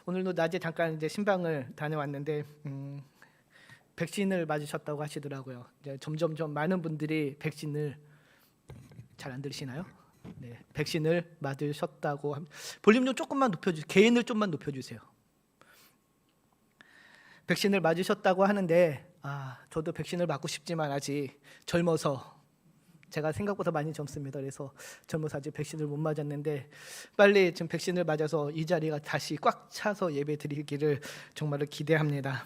오늘도 낮에 잠깐 이제 신방을 다녀왔는데 백신을 맞으셨다고 하시더라고요. 이제 점점점 많은 분들이 백신을 잘 안 들으시나요? 네, 백신을 맞으셨다고 볼륨 좀 조금만 높여주세요. 개인을 좀만 높여주세요. 백신을 맞으셨다고 하는데 저도 백신을 맞고 싶지만 아직 젊어서 제가 생각보다 많이 젊습니다. 그래서 젊어서 아직 백신을 못 맞았는데 빨리 지금 백신을 맞아서 이 자리가 다시 꽉 차서 예배 드리기를 정말로 기대합니다.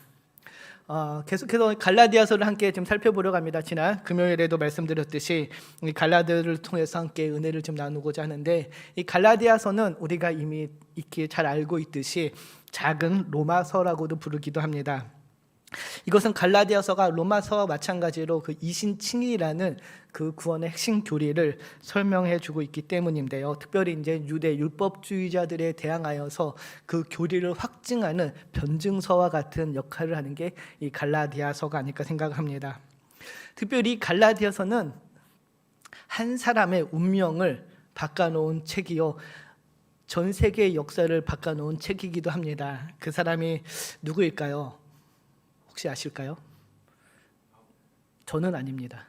계속해서 갈라디아서를 함께 좀 살펴보려고 합니다. 지난 금요일에도 말씀드렸듯이 이 갈라디아를 통해서 함께 은혜를 좀 나누고자 하는데, 이 갈라디아서는 우리가 이미 익히 잘 알고 있듯이 작은 로마서라고도 부르기도 합니다. 이것은 갈라디아서가 로마서와 마찬가지로 그 이신칭이라는 그 구원의 핵심 교리를 설명해 주고 있기 때문인데요. 특별히 이제 유대 율법주의자들에 대항하여서 그 교리를 확증하는 변증서와 같은 역할을 하는 게 이 갈라디아서가 아닐까 생각합니다. 특별히 갈라디아서는 한 사람의 운명을 바꿔놓은 책이요, 전 세계의 역사를 바꿔놓은 책이기도 합니다. 그 사람이 누구일까요? 혹시 아실까요? 저는 아닙니다.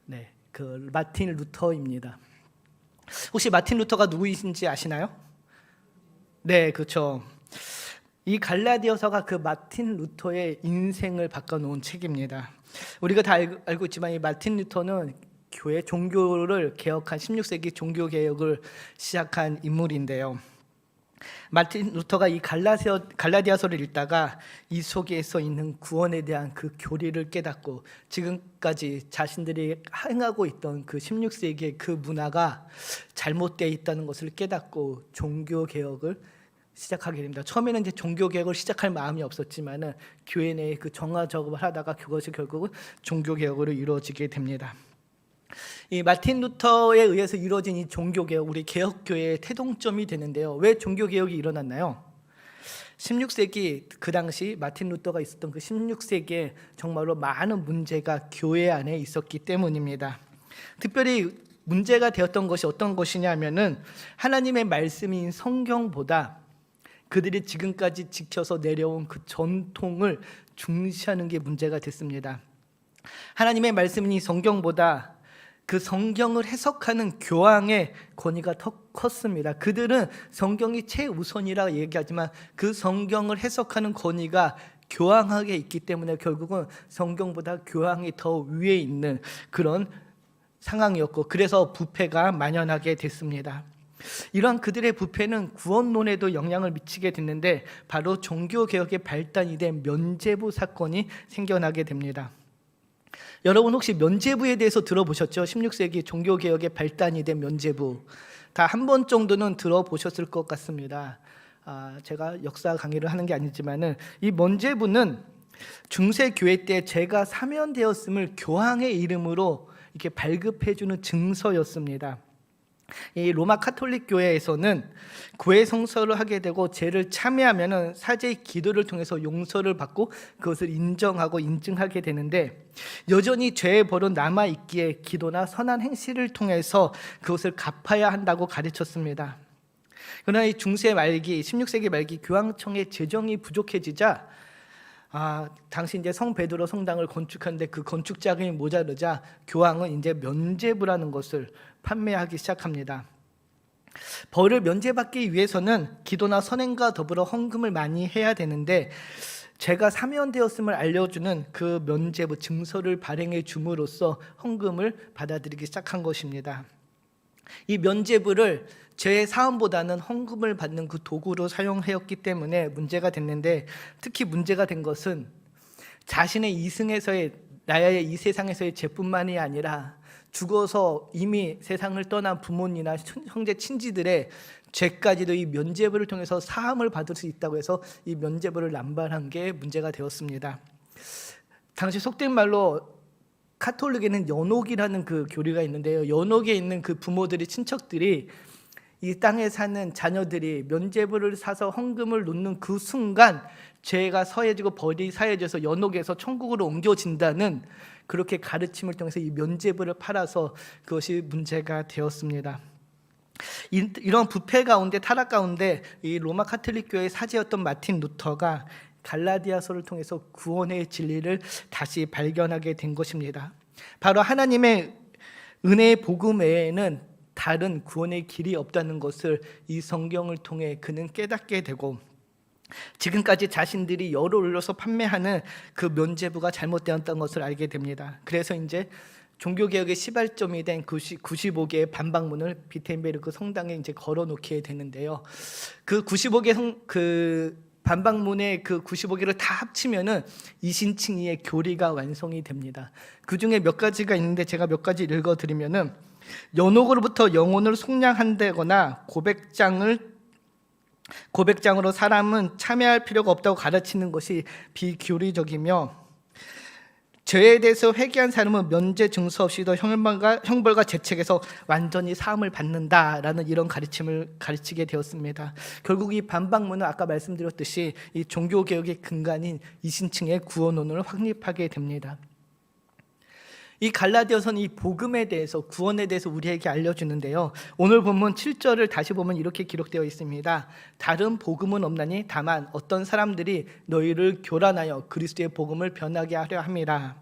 네, 그 마틴 루터입니다. 혹시 마틴 루터가 누구이신지 아시나요? 네, 그렇죠. 이 갈라디아서가 그 마틴 루터의 인생을 바꿔놓은 책입니다. 우리가 다 알고 있지만 이 마틴 루터는 교회 종교를 개혁한 16세기 종교 개혁을 시작한 인물인데요. 마틴 루터가 이 갈라디아서를 읽다가 이 속에서 있는 구원에 대한 그 교리를 깨닫고 지금까지 자신들이 행하고 있던 그 16세기의 그 문화가 잘못되어 있다는 것을 깨닫고 종교 개혁을 시작하게 됩니다. 처음에는 이제 종교 개혁을 시작할 마음이 없었지만은 교회 내에 그 정화 작업을 하다가 그것이 결국은 종교 개혁으로 이루어지게 됩니다. 이 마틴 루터에 의해서 이루어진 이 종교개혁, 우리 개혁교회의 태동점이 되는데요. 왜 종교개혁이 일어났나요? 16세기 그 당시 마틴 루터가 있었던 그 16세기에 정말로 많은 문제가 교회 안에 있었기 때문입니다. 특별히 문제가 되었던 것이 어떤 것이냐면은 하나님의 말씀인 성경보다 그들이 지금까지 지켜서 내려온 그 전통을 중시하는 게 문제가 됐습니다. 하나님의 말씀인 성경보다 그 성경을 해석하는 교황의 권위가 더 컸습니다. 그들은 성경이 최우선이라 얘기하지만 그 성경을 해석하는 권위가 교황에게 있기 때문에 결국은 성경보다 교황이 더 위에 있는 그런 상황이었고, 그래서 부패가 만연하게 됐습니다. 이러한 그들의 부패는 구원론에도 영향을 미치게 됐는데 바로 종교개혁의 발단이 된 면죄부 사건이 생겨나게 됩니다. 여러분 혹시 면죄부에 대해서 들어보셨죠? 16세기 종교개혁의 발단이 된 면죄부, 다 한 번 정도는 들어보셨을 것 같습니다. 제가 역사 강의를 하는 게 아니지만은 이 면죄부는 중세 교회 때 죄가 사면되었음을 교황의 이름으로 이렇게 발급해주는 증서였습니다. 이 로마 카톨릭 교회에서는 구회 성서를 하게 되고 죄를 참회하면은 사제의 기도를 통해서 용서를 받고 그것을 인정하고 인증하게 되는데, 여전히 죄의 벌은 남아 있기에 기도나 선한 행실을 통해서 그것을 갚아야 한다고 가르쳤습니다. 그러나 이 중세 말기 16세기 말기 교황청의 재정이 부족해지자 당시 이제 성 베드로 성당을 건축하는데 그 건축 자금이 모자르자 교황은 이제 면죄부라는 것을 판매하기 시작합니다. 벌을 면제받기 위해서는 기도나 선행과 더불어 헌금을 많이 해야 되는데 죄가 사면되었음을 알려주는 그 면죄부 증서를 발행해 줌으로써 헌금을 받아들이기 시작한 것입니다. 이 면죄부를 죄 사함보다는 헌금을 받는 그 도구로 사용하였기 때문에 문제가 됐는데, 특히 문제가 된 것은 자신의 이승에서의 나의 이 세상에서의 죄뿐만이 아니라 죽어서 이미 세상을 떠난 부모님이나 형제 친지들의 죄까지도 이 면죄부를 통해서 사함을 받을 수 있다고 해서 이 면죄부를 남발한 게 문제가 되었습니다. 당시 속된 말로 카톨릭에는 연옥이라는 그 교리가 있는데요. 연옥에 있는 그 부모들이, 친척들이 이 땅에 사는 자녀들이 면죄부를 사서 헌금을 놓는 그 순간 죄가 서해지고 벌이 사해져서 연옥에서 천국으로 옮겨진다는 그렇게 가르침을 통해서 이 면죄부를 팔아서 그것이 문제가 되었습니다. 이런 부패 가운데, 타락 가운데 이 로마 카톨릭 교회의 사제였던 마틴 루터가 갈라디아서를 통해서 구원의 진리를 다시 발견하게 된 것입니다. 바로 하나님의 은혜의 복음 외에는 다른 구원의 길이 없다는 것을 이 성경을 통해 그는 깨닫게 되고, 지금까지 자신들이 열을 올려서 판매하는 그 면죄부가 잘못되었다는 것을 알게 됩니다. 그래서 이제 종교개혁의 시발점이 된 95개의 반박문을 비텐베르크 성당에 이제 걸어놓게 되는데요. 그 95개 그 반박문의 그 95개를 다 합치면은 이신칭의의 교리가 완성이 됩니다. 그 중에 몇 가지가 있는데 제가 몇 가지 읽어드리면은, 연옥으로부터 영혼을 속량한다거나 고백장으로 사람은 참여할 필요가 없다고 가르치는 것이 비교리적이며, 죄에 대해서 회개한 사람은 면죄 증서 없이도 형벌과 재책에서 완전히 사함을 받는다라는 이런 가르침을 가르치게 되었습니다. 결국 이 반박문은 아까 말씀드렸듯이 이 종교개혁의 근간인 이신층의 구원론을 확립하게 됩니다. 이 갈라디아서는 이 복음에 대해서, 구원에 대해서 우리에게 알려주는데요. 오늘 본문 7절을 다시 보면 이렇게 기록되어 있습니다. 다른 복음은 없나니 다만 어떤 사람들이 너희를 교란하여 그리스도의 복음을 변하게 하려 함이라.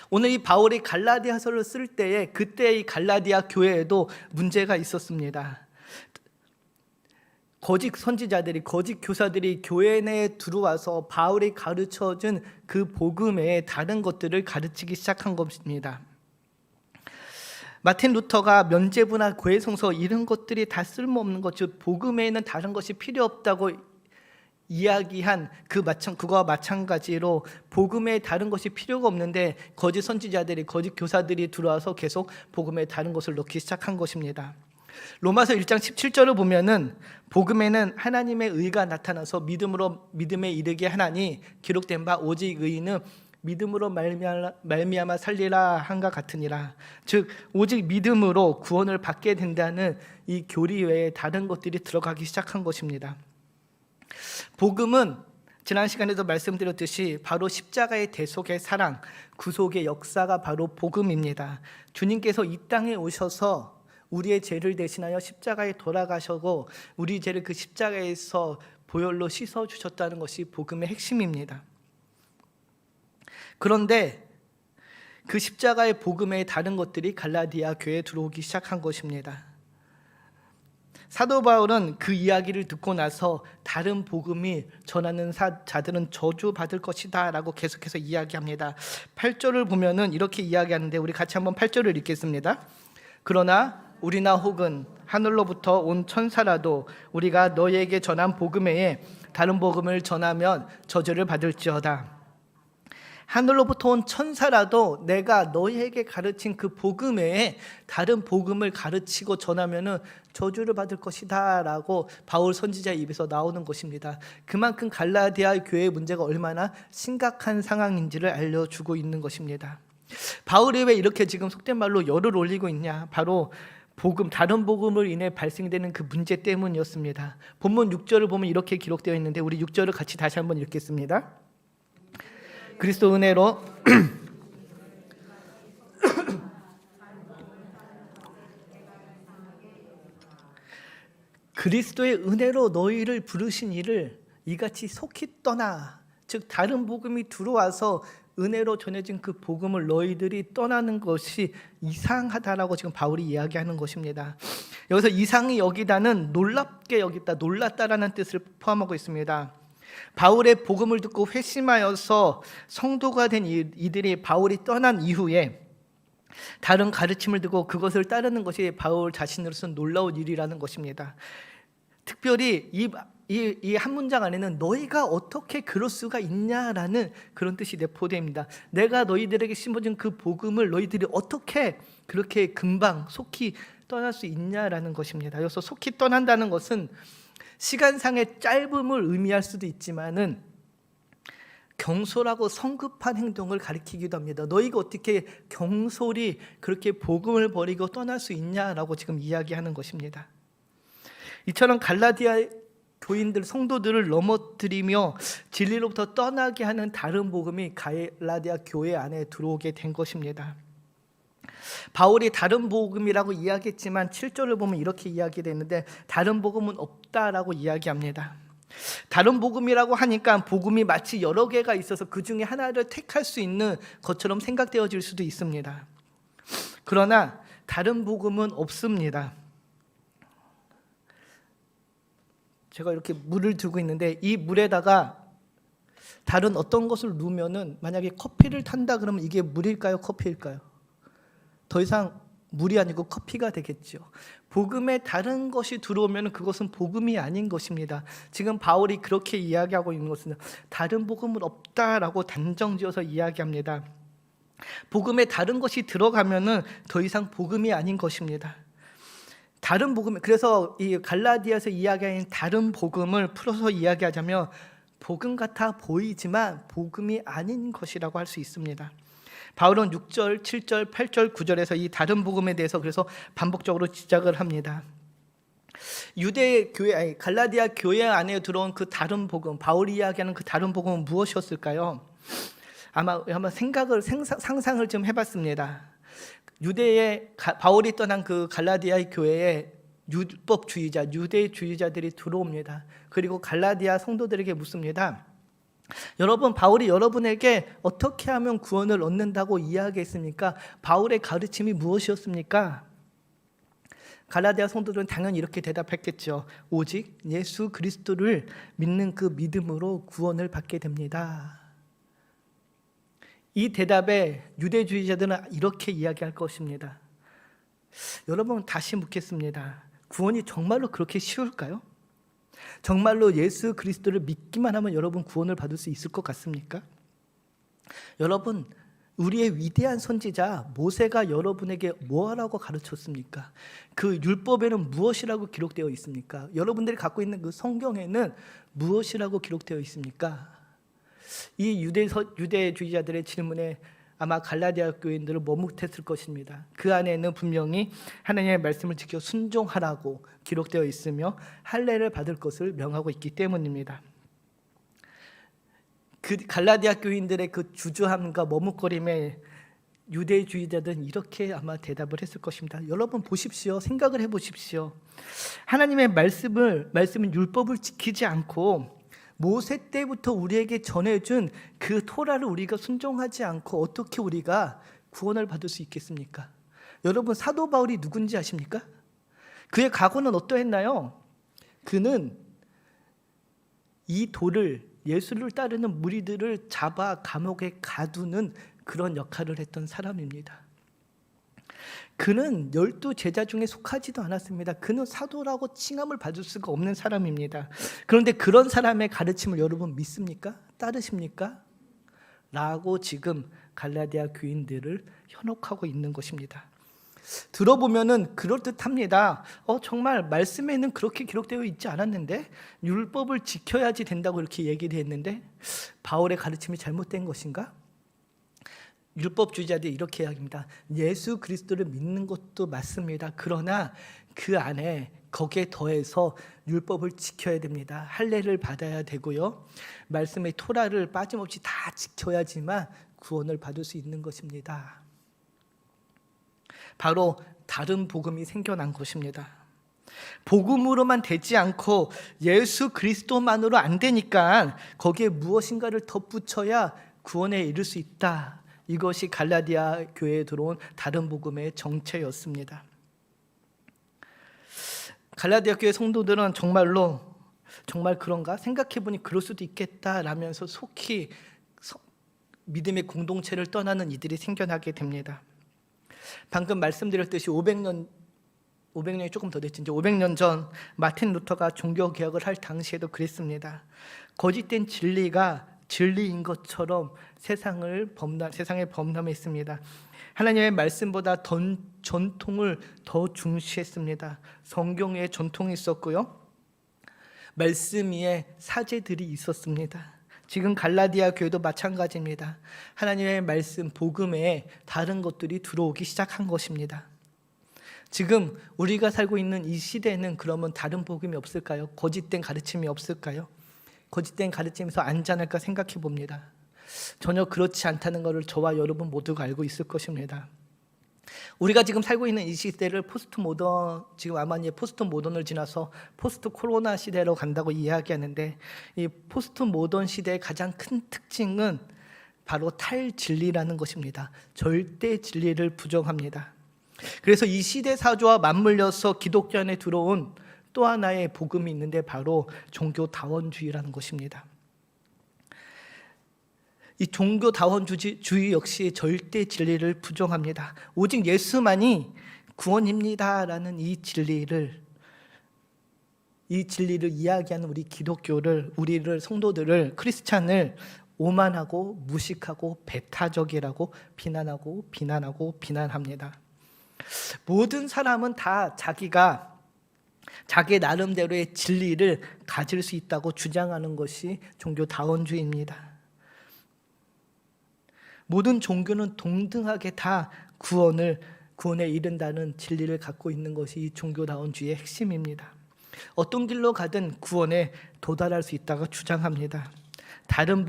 오늘 이 바울이 갈라디아서를 쓸 때에 그때 이 갈라디아 교회에도 문제가 있었습니다. 거짓 선지자들이, 거짓 교사들이 교회 내에 들어와서 바울이 가르쳐준 그 복음에 다른 것들을 가르치기 시작한 것입니다. 마틴 루터가 면죄부나 고해성서 이런 것들이 다 쓸모없는 것, 즉 복음에는 다른 것이 필요 없다고 이야기한 그거와 마찬가지로 복음에 다른 것이 필요가 없는데 거짓 선지자들이, 거짓 교사들이 들어와서 계속 복음에 다른 것을 넣기 시작한 것입니다. 로마서 1장 17절을 보면은 복음에는 하나님의 의가 나타나서 믿음에 이르게 하나니 기록된 바 오직 의인은 믿음으로 말미암아 살리라 한가 같으니라. 즉 오직 믿음으로 구원을 받게 된다는 이 교리 외에 다른 것들이 들어가기 시작한 것입니다. 복음은 지난 시간에도 말씀드렸듯이 바로 십자가의 대속의 사랑, 구속의 역사가 바로 복음입니다. 주님께서 이 땅에 오셔서 우리의 죄를 대신하여 십자가에 돌아가시고 우리 죄를 그 십자가에서 보혈로 씻어주셨다는 것이 복음의 핵심입니다. 그런데 그 십자가의 복음의 다른 것들이 갈라디아 교회에 들어오기 시작한 것입니다. 사도 바울은 그 이야기를 듣고 나서 다른 복음이 전하는 자들은 저주받을 것이다 라고 계속해서 이야기합니다. 8절을 보면은 이렇게 이야기하는데 우리 같이 한번 8절을 읽겠습니다. 그러나 우리나 혹은 하늘로부터 온 천사라도 우리가 너희에게 전한 복음 외에 다른 복음을 전하면 저주를 받을지어다. 하늘로부터 온 천사라도 내가 너희에게 가르친 그 복음 외에 다른 복음을 가르치고 전하면은 저주를 받을 것이다 라고 바울 선지자의 입에서 나오는 것입니다. 그만큼 갈라디아 교회의 문제가 얼마나 심각한 상황인지를 알려주고 있는 것입니다. 바울이 왜 이렇게 지금 속된 말로 열을 올리고 있냐? 바로 다른 복음을 인해 발생되는 그 문제 때문이었습니다. 본문 6절을 보면 이렇게 기록되어 있는데 우리 6절을 같이 다시 한번 읽겠습니다. 그리스도 은혜로 그리스도의 은혜로 너희를 부르신 이를 이같이 속히 떠나, 즉 다른 복음이 들어와서 은혜로 전해진 그 복음을 너희들이 떠나는 것이 이상하다라고 지금 바울이 이야기하는 것입니다. 여기서 이상히 여기다는 놀랍게 여기다, 놀랐다라는 뜻을 포함하고 있습니다. 바울의 복음을 듣고 회심하여서 성도가 된 이들이 바울이 떠난 이후에 다른 가르침을 듣고 그것을 따르는 것이 바울 자신으로서는 놀라운 일이라는 것입니다. 특별히 이 한 문장 안에는 너희가 어떻게 그럴 수가 있냐라는 그런 뜻이 내포됩니다. 내가 너희들에게 심어준 그 복음을 너희들이 어떻게 그렇게 금방 속히 떠날 수 있냐라는 것입니다. 여기서 속히 떠난다는 것은 시간상의 짧음을 의미할 수도 있지만은 경솔하고 성급한 행동을 가리키기도 합니다. 너희가 어떻게 경솔히 그렇게 복음을 버리고 떠날 수 있냐라고 지금 이야기하는 것입니다. 이처럼 갈라디아 교인들, 성도들을 넘어뜨리며 진리로부터 떠나게 하는 다른 복음이 갈라디아 교회 안에 들어오게 된 것입니다. 바울이 다른 복음이라고 이야기했지만 7절을 보면 이렇게 이야기되는데 다른 복음은 없다라고 이야기합니다. 다른 복음이라고 하니까 복음이 마치 여러 개가 있어서 그 중에 하나를 택할 수 있는 것처럼 생각되어질 수도 있습니다. 그러나 다른 복음은 없습니다. 제가 이렇게 물을 들고 있는데 이 물에다가 다른 어떤 것을 넣으면은 만약에 커피를 탄다 그러면 이게 물일까요? 커피일까요? 더 이상 물이 아니고 커피가 되겠죠. 복음에 다른 것이 들어오면 그것은 복음이 아닌 것입니다. 지금 바울이 그렇게 이야기하고 있는 것은 다른 복음은 없다라고 단정지어서 이야기합니다. 복음에 다른 것이 들어가면은 더 이상 복음이 아닌 것입니다. 다른 복음, 그래서 이 갈라디아서 이야기하는 다른 복음을 풀어서 이야기하자면 복음 같아 보이지만 복음이 아닌 것이라고 할 수 있습니다. 바울은 6절, 7절, 8절, 9절에서 이 다른 복음에 대해서 그래서 반복적으로 지적을 합니다. 유대 교회, 갈라디아 교회 안에 들어온 그 다른 복음, 바울이 이야기하는 그 다른 복음은 무엇이었을까요? 아마 한번 상상을 좀 해봤습니다. 유대에 바울이 떠난 그 갈라디아의 교회에 율법주의자, 유대주의자들이 들어옵니다. 그리고 갈라디아 성도들에게 묻습니다. 여러분, 바울이 여러분에게 어떻게 하면 구원을 얻는다고 이야기했습니까? 바울의 가르침이 무엇이었습니까? 갈라디아 성도들은 당연히 이렇게 대답했겠죠. 오직 예수 그리스도를 믿는 그 믿음으로 구원을 받게 됩니다. 이 대답에 유대주의자들은 이렇게 이야기할 것입니다. 여러분, 다시 묻겠습니다. 구원이 정말로 그렇게 쉬울까요? 정말로 예수 그리스도를 믿기만 하면 여러분 구원을 받을 수 있을 것 같습니까? 여러분, 우리의 위대한 선지자 모세가 여러분에게 뭐하라고 가르쳤습니까? 그 율법에는 무엇이라고 기록되어 있습니까? 여러분들이 갖고 있는 그 성경에는 무엇이라고 기록되어 있습니까? 이 유대주의자들의 질문에 아마 갈라디아 교인들을 머뭇했을 것입니다. 그 안에는 분명히 하나님의 말씀을 지켜 순종하라고 기록되어 있으며 할례를 받을 것을 명하고 있기 때문입니다. 그 갈라디아 교인들의 그 주저함과 머뭇거림에 유대주의자들은 이렇게 아마 대답을 했을 것입니다. 여러분 보십시오. 생각을 해보십시오. 하나님의 말씀은 율법을 지키지 않고 모세 때부터 우리에게 전해준 그 토라를 우리가 순종하지 않고 어떻게 우리가 구원을 받을 수 있겠습니까? 여러분, 사도 바울이 누군지 아십니까? 그의 각오는 어떠했나요? 그는 이 돌을, 예수를 따르는 무리들을 잡아 감옥에 가두는 그런 역할을 했던 사람입니다. 그는 12 제자 중에 속하지도 않았습니다. 그는 사도라고 칭함을 받을 수가 없는 사람입니다. 그런데 그런 사람의 가르침을 여러분 믿습니까? 따르십니까? 라고 지금 갈라디아 교인들을 현혹하고 있는 것입니다. 들어보면은 그럴듯합니다. 정말 말씀에는 그렇게 기록되어 있지 않았는데 율법을 지켜야지 된다고 이렇게 얘기를 했는데 바울의 가르침이 잘못된 것인가? 율법주의자들이 이렇게 이야기합니다. 예수 그리스도를 믿는 것도 맞습니다. 그러나 그 안에 거기에 더해서 율법을 지켜야 됩니다. 할례를 받아야 되고요. 말씀의 토라를 빠짐없이 다 지켜야지만 구원을 받을 수 있는 것입니다. 바로 다른 복음이 생겨난 것입니다. 복음으로만 되지 않고 예수 그리스도만으로 안 되니까 거기에 무엇인가를 덧붙여야 구원에 이를 수 있다. 이것이 갈라디아 교회에 들어온 다른 복음의 정체였습니다. 갈라디아 교회 성도들은 정말 그런가? 생각해보니 그럴 수도 있겠다라면서 속히 믿음의 공동체를 떠나는 이들이 생겨나게 됩니다. 방금 말씀드렸듯이 500년이 조금 더 됐지, 이제 500년 전 마틴 루터가 종교개혁을 할 당시에도 그랬습니다. 거짓된 진리가 진리인 것처럼 세상에 범람했습니다. 하나님의 말씀보다 전통을 더 중시했습니다. 성경에 전통이 있었고요. 말씀 위에 사제들이 있었습니다. 지금 갈라디아 교회도 마찬가지입니다. 하나님의 말씀, 복음에 다른 것들이 들어오기 시작한 것입니다. 지금 우리가 살고 있는 이 시대에는 그러면 다른 복음이 없을까요? 거짓된 가르침이 없을까요? 거짓된 가르침에서 안전할까 생각해 봅니다. 전혀 그렇지 않다는 것을 저와 여러분 모두가 알고 있을 것입니다. 우리가 지금 살고 있는 이 시대를 포스트 모던, 지금 아마 이제 포스트 모던을 지나서 포스트 코로나 시대로 간다고 이야기하는데, 이 포스트 모던 시대의 가장 큰 특징은 바로 탈진리라는 것입니다. 절대 진리를 부정합니다. 그래서 이 시대 사조와 맞물려서 기독교 안에 들어온 또 하나의 복음이 있는데 바로 종교다원주의라는 것입니다. 이 종교다원주의 역시 절대 진리를 부정합니다. 오직 예수만이 구원입니다라는 이 진리를 이야기하는 우리 기독교를, 우리를 성도들을, 크리스찬을 오만하고 무식하고 배타적이라고 비난합니다. 모든 사람은 다 자기 나름대로의 진리를 가질 수 있다고 주장하는 것이 종교다원주의입니다. 모든 종교는 동등하게 다 구원에 이른다는 진리를 갖고 있는 것이 이 종교다원주의의 핵심입니다. 어떤 길로 가든 구원에 도달할 수 있다고 주장합니다. 다른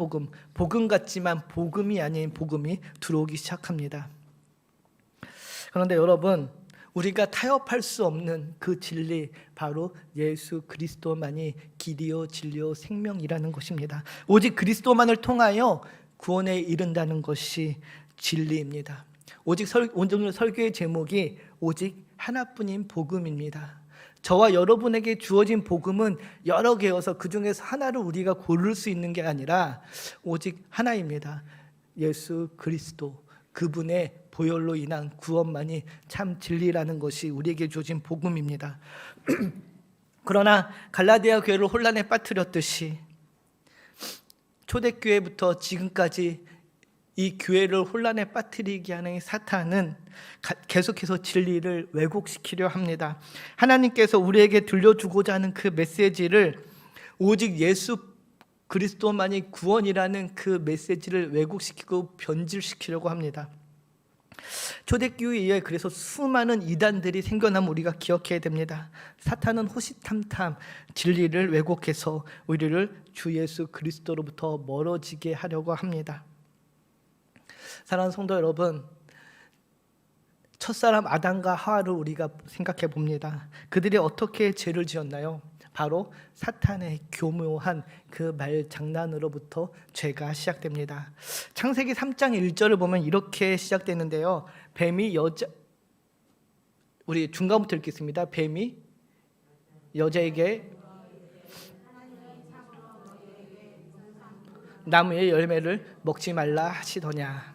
복음 같지만 복음이 아닌 복음이 들어오기 시작합니다. 그런데 여러분, 우리가 타협할 수 없는 그 진리, 바로 예수 그리스도만이 길이요 진리요 생명이라는 것입니다. 오직 그리스도만을 통하여 구원에 이른다는 것이 진리입니다. 오늘 설교의 제목이 오직 하나뿐인 복음입니다. 저와 여러분에게 주어진 복음은 여러 개여서 그 중에서 하나를 우리가 고를 수 있는 게 아니라 오직 하나입니다. 예수 그리스도, 그분의 보혈로 인한 구원만이 참 진리라는 것이 우리에게 주어진 복음입니다. 그러나 갈라디아 교회를 혼란에 빠뜨렸듯이 초대교회부터 지금까지 이 교회를 혼란에 빠뜨리게 하는 사탄은 계속해서 진리를 왜곡시키려 합니다. 하나님께서 우리에게 들려주고자 하는 그 메시지를, 오직 예수 그리스도만이 구원이라는 그 메시지를 왜곡시키고 변질시키려고 합니다. 초대교회에 의해 그래서 수많은 이단들이 생겨나면 우리가 기억해야 됩니다. 사탄은 호시탐탐 진리를 왜곡해서 우리를 주 예수 그리스도로부터 멀어지게 하려고 합니다. 사랑하는 성도 여러분, 첫사람 아담과 하와를 우리가 생각해 봅니다. 그들이 어떻게 죄를 지었나요? 바로 사탄의 교묘한 그 말장난으로부터 죄가 시작됩니다. 창세기 3장 1절을 보면 이렇게 시작되는데요. 우리 중간부터 읽겠습니다. 뱀이 여자에게 나무의 열매를 먹지 말라 하시더냐.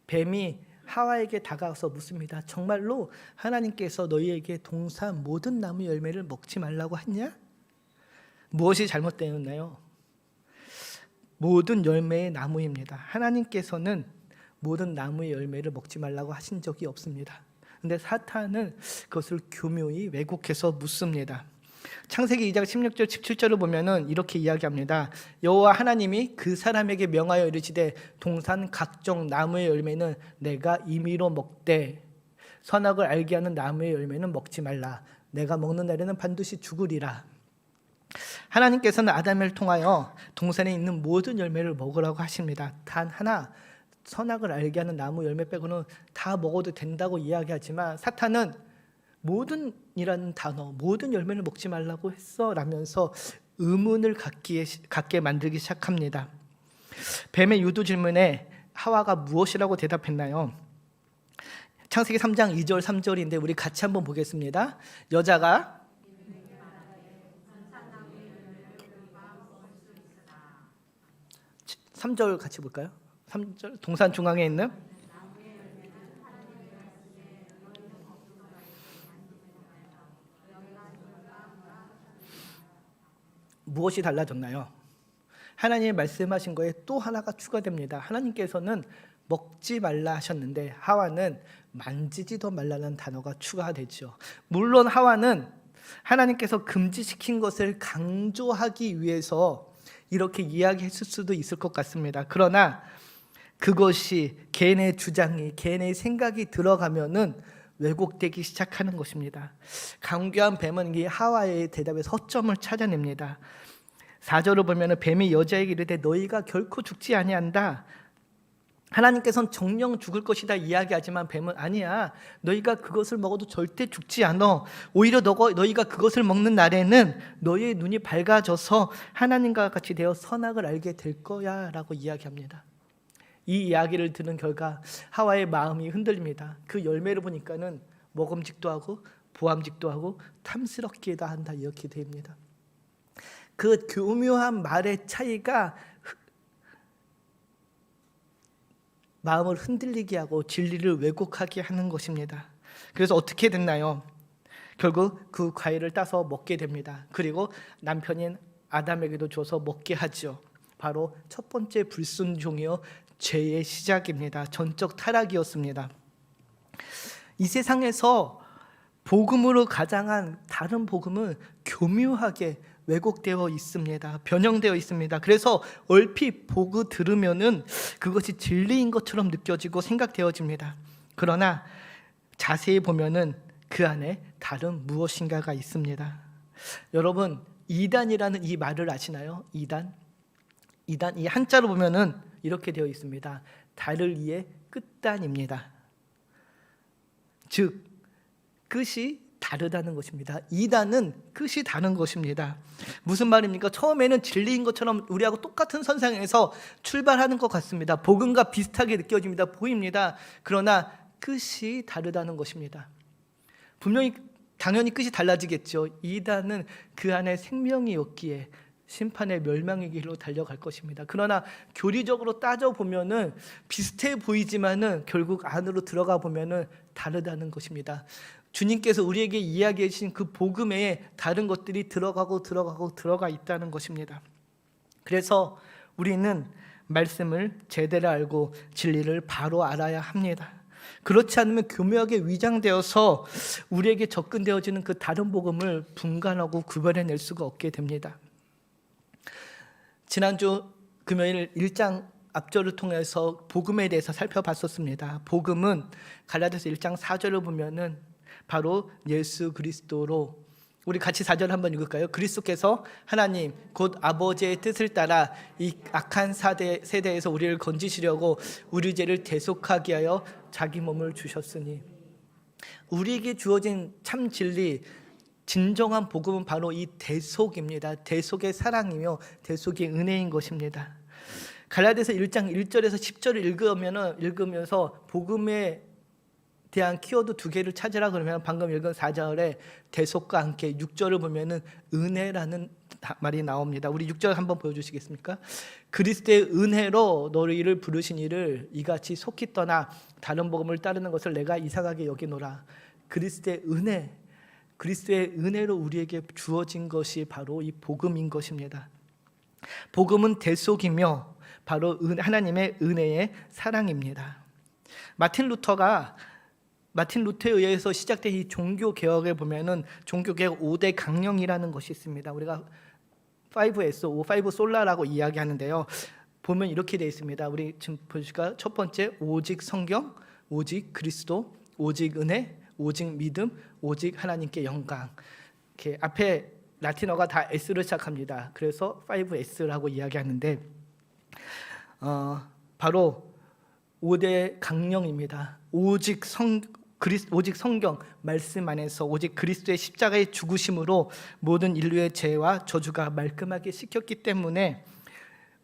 뱀이 하와에게 다가와서 묻습니다. 정말로 하나님께서 너희에게 동산 모든 나무 열매를 먹지 말라고 했냐? 무엇이 잘못되었나요? 모든 열매의 나무입니다. 하나님께서는 모든 나무의 열매를 먹지 말라고 하신 적이 없습니다. 그런데 사탄은 그것을 교묘히 왜곡해서 묻습니다. 창세기 2장 16절 17절을 보면은 이렇게 이야기합니다. 여호와 하나님이 그 사람에게 명하여 이르시되 동산 각종 나무의 열매는 내가 임의로 먹되 선악을 알게 하는 나무의 열매는 먹지 말라. 내가 먹는 날에는 반드시 죽으리라. 하나님께서는 아담을 통하여 동산에 있는 모든 열매를 먹으라고 하십니다. 단 하나, 선악을 알게 하는 나무 열매 빼고는 다 먹어도 된다고 이야기하지만 사탄은 모든이라는 단어, 모든 열매를 먹지 말라고 했어 라면서 의문을 갖게 만들기 시작합니다. 뱀의 유도 질문에 하와가 무엇이라고 대답했나요? 창세기 3장 2절 3절인데 우리 같이 한번 보겠습니다. 여자가 3절 같이 볼까요? 3절 동산 중앙에 있는 무엇이 달라졌나요? 하나님이 말씀하신 거에 또 하나가 추가됩니다. 하나님께서는 먹지 말라 하셨는데 하와는 만지지도 말라는 단어가 추가되죠. 물론 하와는 하나님께서 금지시킨 것을 강조하기 위해서 이렇게 이야기했을 수도 있을 것 같습니다. 그러나 그것이 개인의 주장이, 개인의 생각이 들어가면은 왜곡되기 시작하는 것입니다. 강교한 뱀은 이 하와의 대답에서 허점을 찾아냅니다. 4절을 보면 뱀이 여자에게 이르되 너희가 결코 죽지 아니한다. 하나님께서는 정령 죽을 것이다 이야기하지만 뱀은 아니야. 너희가 그것을 먹어도 절대 죽지 않아. 오히려 너희가 그것을 먹는 날에는 너희의 눈이 밝아져서 하나님과 같이 되어 선악을 알게 될 거야 라고 이야기합니다. 이 이야기를 들은 결과 하와의 마음이 흔들립니다. 그 열매를 보니까는 먹음직도 하고 보암직도 하고 탐스럽기도 한다 이렇게 됩니다. 그 교묘한 말의 차이가 마음을 흔들리게 하고 진리를 왜곡하게 하는 것입니다. 그래서 어떻게 됐나요? 결국 그 과일을 따서 먹게 됩니다. 그리고 남편인 아담에게도 줘서 먹게 하죠. 바로 첫 번째 불순종이요 죄의 시작입니다. 전적 타락이었습니다. 이 세상에서 복음으로 가장한 다른 복음은 교묘하게 왜곡되어 있습니다. 변형되어 있습니다. 그래서 얼핏 보고 들으면은 그것이 진리인 것처럼 느껴지고 생각되어집니다. 그러나 자세히 보면은 그 안에 다른 무엇인가가 있습니다. 여러분, 이단이라는 이 말을 아시나요? 이단 이 한자로 보면은 이렇게 되어 있습니다. 달을 이의 끝단입니다. 즉 끝이 다르다는 것입니다. 이단은 끝이 다른 것입니다. 무슨 말입니까? 처음에는 진리인 것처럼 우리하고 똑같은 선상에서 출발하는 것 같습니다. 복음과 비슷하게 느껴집니다. 보입니다. 그러나 끝이 다르다는 것입니다. 분명히 당연히 끝이 달라지겠죠. 이단은 그 안에 생명이 없기에 심판의 멸망의 길로 달려갈 것입니다. 그러나 교리적으로 따져보면은 비슷해 보이지만은 결국 안으로 들어가 보면은 다르다는 것입니다. 주님께서 우리에게 이야기해 주신 그 복음에 다른 것들이 들어가 있다는 것입니다. 그래서 우리는 말씀을 제대로 알고 진리를 바로 알아야 합니다. 그렇지 않으면 교묘하게 위장되어서 우리에게 접근되어지는 그 다른 복음을 분간하고 구별해낼 수가 없게 됩니다. 지난주 금요일 1장 앞절을 통해서 복음에 대해서 살펴봤었습니다. 복음은 갈라디아서 1장 4절을 보면은 바로 예수 그리스도로, 우리 같이 4절 한번 읽을까요? 그리스도께서 하나님 곧 아버지의 뜻을 따라 이 악한 세대에서 우리를 건지시려고 우리 죄를 대속하게 하여 자기 몸을 주셨으니, 우리에게 주어진 참 진리, 진정한 복음은 바로 이 대속입니다. 대속의 사랑이며 대속의 은혜인 것입니다. 갈라디아서 1장 1절에서 10절을 읽으면서 복음에 대한 키워드 2개를 찾으라 그러면 방금 읽은 4절에 대속과 함께 6절을 보면은 은혜라는 말이 나옵니다. 우리 6절 한번 보여주시겠습니까? 그리스도의 은혜로 너희를 부르신 이를 이같이 속히 떠나 다른 복음을 따르는 것을 내가 이상하게 여기노라. 그리스도의 은혜로 우리에게 주어진 것이 바로 이 복음인 것입니다. 복음은 대속이며 바로 하나님의 은혜의 사랑입니다. 마틴 루터에 의해서 시작된 이 종교 개혁에 보면은 종교 개혁 5대 강령이라는 것이 있습니다. 우리가 5 솔라라고 이야기하는데요. 보면 이렇게 되어 있습니다. 우리 지금 보실까요? 첫 번째, 오직 성경, 오직 그리스도, 오직 은혜, 오직 믿음, 오직 하나님께 영광. 이렇게 앞에 라틴어가 다 S로 시작합니다. 그래서 5S라고 이야기하는데 바로 5대 강령입니다. 오직 성경 말씀 안에서 오직 그리스도의 십자가의 죽으심으로 모든 인류의 죄와 저주가 말끔하게 씻겼기 때문에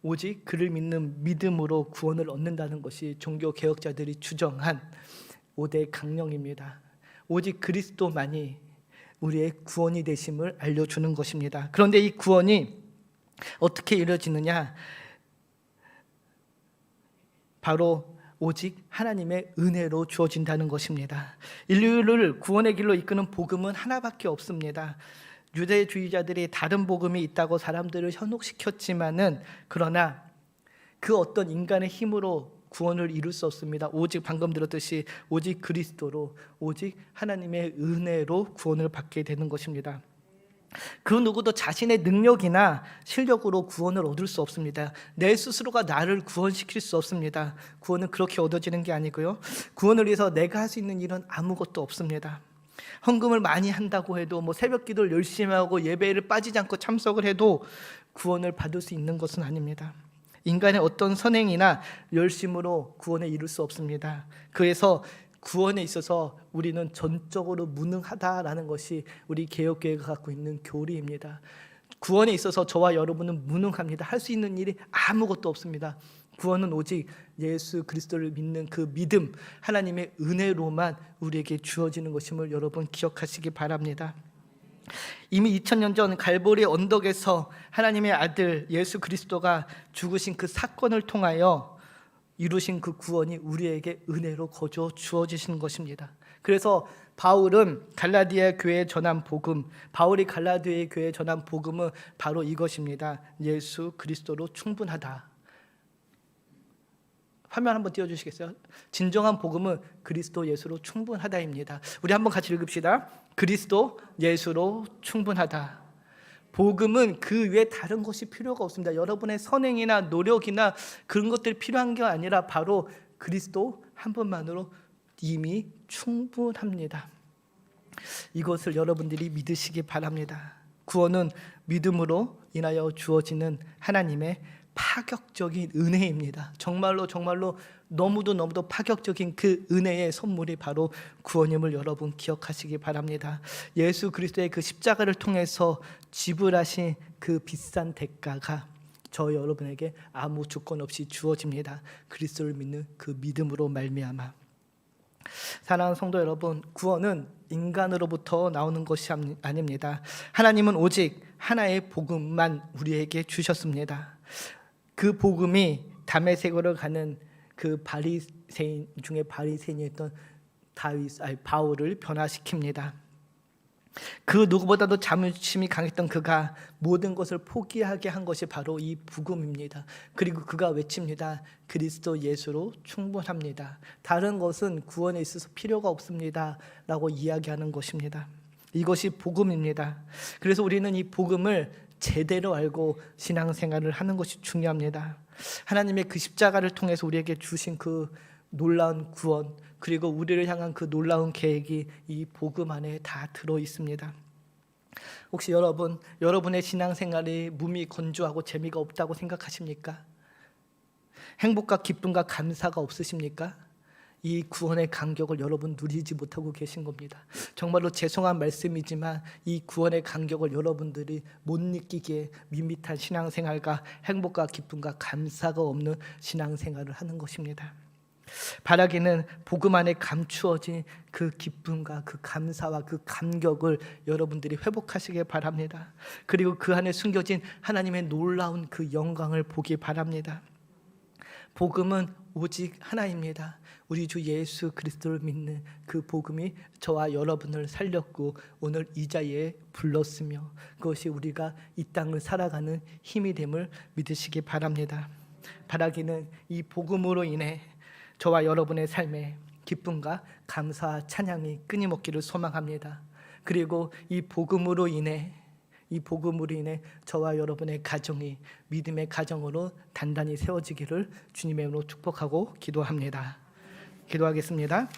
오직 그를 믿는 믿음으로 구원을 얻는다는 것이 종교 개혁자들이 주장한 5대 강령입니다. 오직 그리스도만이 우리의 구원이 되심을 알려주는 것입니다. 그런데 이 구원이 어떻게 이루어지느냐? 바로 오직 하나님의 은혜로 주어진다는 것입니다. 인류를 구원의 길로 이끄는 복음은 하나밖에 없습니다. 유대주의자들이 다른 복음이 있다고 사람들을 현혹시켰지만은 그러나 그 어떤 인간의 힘으로 구원을 이룰 수 없습니다. 오직 방금 들었듯이 오직 그리스도로, 오직 하나님의 은혜로 구원을 받게 되는 것입니다. 그 누구도 자신의 능력이나 실력으로 구원을 얻을 수 없습니다. 내 스스로가 나를 구원시킬 수 없습니다. 구원은 그렇게 얻어지는 게 아니고요. 구원을 위해서 내가 할 수 있는 일은 아무것도 없습니다. 헌금을 많이 한다고 해도 새벽 기도를 열심히 하고 예배를 빠지지 않고 참석을 해도 구원을 받을 수 있는 것은 아닙니다. 인간의 어떤 선행이나 열심으로 구원에 이룰 수 없습니다. 그래서 구원에 있어서 우리는 전적으로 무능하다라는 것이 우리 개혁교회가 갖고 있는 교리입니다. 구원에 있어서 저와 여러분은 무능합니다. 할 수 있는 일이 아무것도 없습니다. 구원은 오직 예수 그리스도를 믿는 그 믿음, 하나님의 은혜로만 우리에게 주어지는 것임을 여러분 기억하시기 바랍니다. 이미 2000년 전 갈보리 언덕에서 하나님의 아들 예수 그리스도가 죽으신 그 사건을 통하여 이루신 그 구원이 우리에게 은혜로 거저 주어지신 것입니다. 그래서 바울은 갈라디아 교회에 전한 복음, 바울이 갈라디아 교회에 전한 복음은 바로 이것입니다. 예수 그리스도로 충분하다. 화면 한번 띄워주시겠어요? 진정한 복음은 그리스도 예수로 충분하다입니다. 우리 한번 같이 읽읍시다. 그리스도 예수로 충분하다. 복음은 그 외에 다른 것이 필요가 없습니다. 여러분의 선행이나 노력이나 그런 것들이 필요한 게 아니라 바로 그리스도 한 분만으로 이미 충분합니다. 이것을 여러분들이 믿으시기 바랍니다. 구원은 믿음으로 인하여 주어지는 하나님의 파격적인 은혜입니다. 정말로 너무도 파격적인 그 은혜의 선물이 바로 구원임을 여러분 기억하시기 바랍니다. 예수 그리스도의 그 십자가를 통해서 지불하신 그 비싼 대가가 저 여러분에게 아무 조건 없이 주어집니다. 그리스도를 믿는 그 믿음으로 말미암아. 사랑하는 성도 여러분, 구원은 인간으로부터 나오는 것이 아닙니다. 하나님은 오직 하나의 복음만 우리에게 주셨습니다. 그 복음이 다메섹으로 가는 그 바리새인 중에 바리새인이었던 바울을 변화시킵니다. 그 누구보다도 자존심이 강했던 그가 모든 것을 포기하게 한 것이 바로 이 복음입니다. 그리고 그가 외칩니다. 그리스도 예수로 충분합니다. 다른 것은 구원에 있어서 필요가 없습니다 라고 이야기하는 것입니다. 이것이 복음입니다. 그래서 우리는 이 복음을 제대로 알고 신앙생활을 하는 것이 중요합니다. 하나님의 그 십자가를 통해서 우리에게 주신 그 놀라운 구원, 그리고 우리를 향한 그 놀라운 계획이 이 복음 안에 다 들어 있습니다. 혹시 여러분의 신앙생활이 무미 건조하고 재미가 없다고 생각하십니까? 행복과 기쁨과 감사가 없으십니까? 이 구원의 감격을 여러분 누리지 못하고 계신 겁니다. 정말로 죄송한 말씀이지만 이 구원의 감격을 여러분들이 못 느끼기에 밋밋한 신앙생활과 행복과 기쁨과 감사가 없는 신앙생활을 하는 것입니다. 바라기는 복음 안에 감추어진 그 기쁨과 그 감사와 그 감격을 여러분들이 회복하시길 바랍니다. 그리고 그 안에 숨겨진 하나님의 놀라운 그 영광을 보기 바랍니다. 복음은 오직 하나입니다. 우리 주 예수 그리스도를 믿는 그 복음이 저와 여러분을 살렸고 오늘 이 자리에 불렀으며 그것이 우리가 이 땅을 살아가는 힘이 됨을 믿으시기 바랍니다. 바라기는 이 복음으로 인해 저와 여러분의 삶에 기쁨과 감사와 찬양이 끊임없기를 소망합니다. 그리고 이 복음으로 인해 저와 여러분의 가정이 믿음의 가정으로 단단히 세워지기를 주님의 이름으로 축복하고 기도합니다. 기도하겠습니다.